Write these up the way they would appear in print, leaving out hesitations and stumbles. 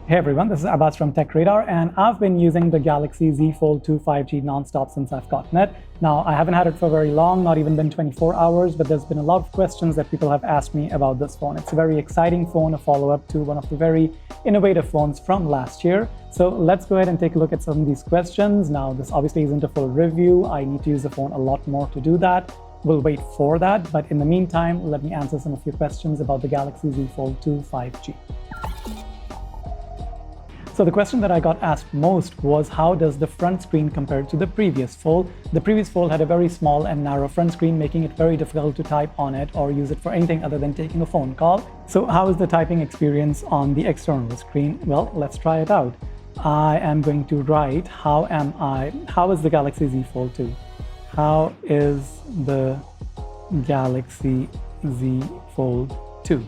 Hey everyone, this is Abbas from TechRadar, and I've been using the Galaxy Z Fold 2 5G nonstop since I've gotten it. Now, I haven't had it for very long, not even been 24 hours, but there's been a lot of questions that people have asked me about this phone. It's a very exciting phone, a follow-up to one of the very innovative phones from last year. So let's go ahead and take a look at some of these questions. Now, this obviously isn't a full review. I need to use the phone a lot more to do that. We'll wait for that, but in the meantime, let me answer some of your questions about the Galaxy Z Fold 2 5G. So the question that I got asked most was, how does the front screen compare to the previous Fold? The previous Fold had a very small and narrow front screen, making it very difficult to type on it or use it for anything other than taking a phone call. So how is the typing experience on the external screen? Well, let's try it out. I am going to write, how is the Galaxy Z Fold 2? How is the Galaxy Z Fold 2?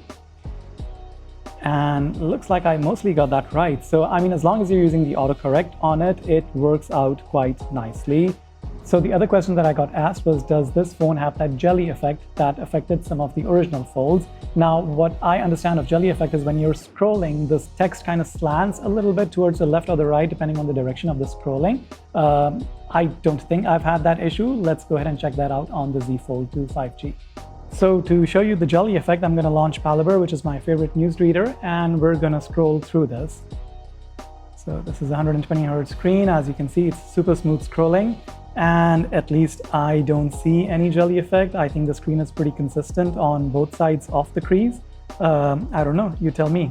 And looks like I mostly got that right. So, I mean, as long as you're using the autocorrect on it, it works out quite nicely. So the other question that I got asked was, does this phone have that jelly effect that affected some of the original Folds? Now, what I understand of jelly effect is when you're scrolling, this text kind of slants a little bit towards the left or the right, depending on the direction of the scrolling. I don't think I've had that issue. Let's go ahead and check that out on the Z Fold 2 5G. So to show you the jelly effect, I'm going to launch Palibre, which is my favorite newsreader, and we're going to scroll through this. So this is a 120 Hz screen. As you can see, it's super smooth scrolling, and at least I don't see any jelly effect. I think the screen is pretty consistent on both sides of the crease. I don't know, you tell me.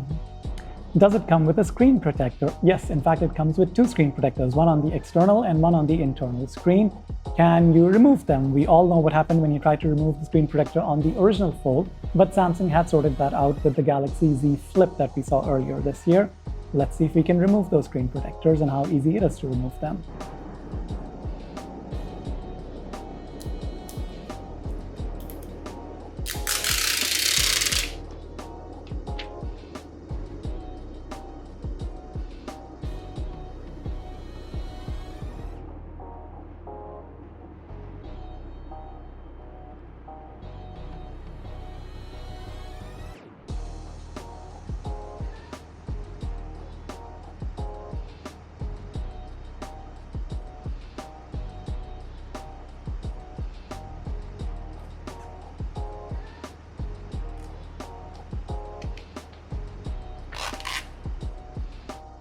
Does it come with a screen protector? Yes, in fact, it comes with two screen protectors, one on the external and one on the internal screen. Can you remove them? We all know what happened when you tried to remove the screen protector on the original Fold, but Samsung had sorted that out with the Galaxy Z Flip that we saw earlier this year. Let's see if we can remove those screen protectors and how easy it is to remove them.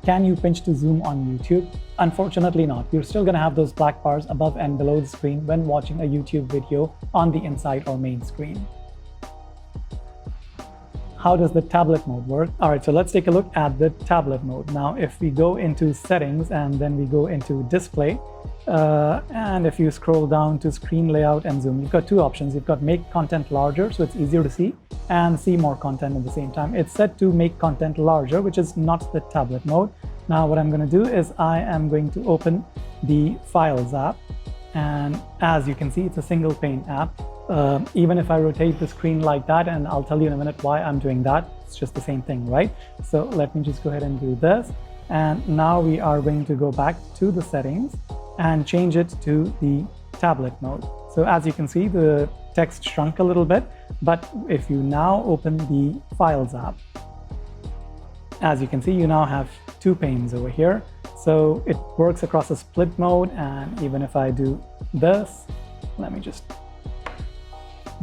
Can you pinch to zoom on YouTube? Unfortunately not. You're still going to have those black bars above and below the screen when watching a YouTube video on the inside or main screen. How does the tablet mode work? All right, so let's take a look at the tablet mode. Now, if we go into settings and then we go into display, and if you scroll down to screen layout and zoom, you've got two options. You've got make content larger, so it's easier to see, and see more content at the same time. It's set to make content larger, which is not the tablet mode. Now, what I'm going to do is I am going to open the Files app, and as you can see, it's a single pane app. Even if I rotate the screen like that, and I'll tell you in a minute why I'm doing that, it's just the same thing, right? So let me just go ahead and do this. And now we are going to go back to the settings and change it to the tablet mode. So as you can see, the text shrunk a little bit, but if you now open the Files app, as you can see, you now have two panes over here. So it works across a split mode, and even if I do this, let me just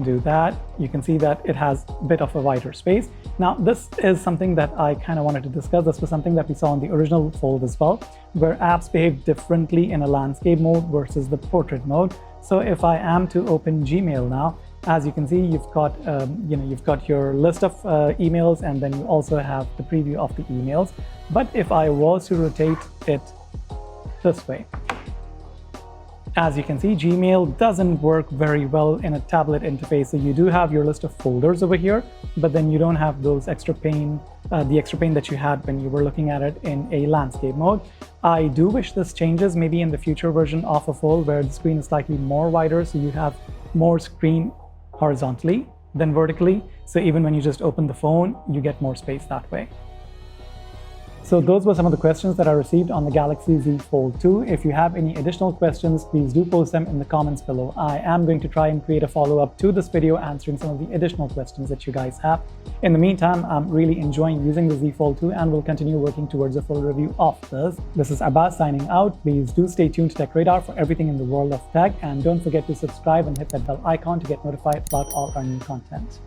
do that, you can see that it has a bit of a wider space. Now, this is something that I kind of wanted to discuss. This was something that we saw in the original Fold as well, where apps behave differently in a landscape mode versus the portrait mode. So if I am to open Gmail now, as you can see, you've got you've got your list of emails, and then you also have the preview of the emails. But if I was to rotate it this way, as you can see, Gmail doesn't work very well in a tablet interface. So you do have your list of folders over here, but then you don't have those extra pane, the extra pane that you had when you were looking at it in a landscape mode. I do wish this changes maybe in the future version of a Fold, where the screen is slightly more wider, so you have more screen horizontally than vertically. So even when you just open the phone, you get more space that way. So those were some of the questions that I received on the Galaxy Z Fold 2. If you have any additional questions, please do post them in the comments below. I am going to try and create a follow-up to this video answering some of the additional questions that you guys have. In the meantime, I'm really enjoying using the Z Fold 2 and will continue working towards a full review of this. This is Abbas signing out. Please do stay tuned to Tech Radar for everything in the world of tech, and don't forget to subscribe and hit that bell icon to get notified about all our new content.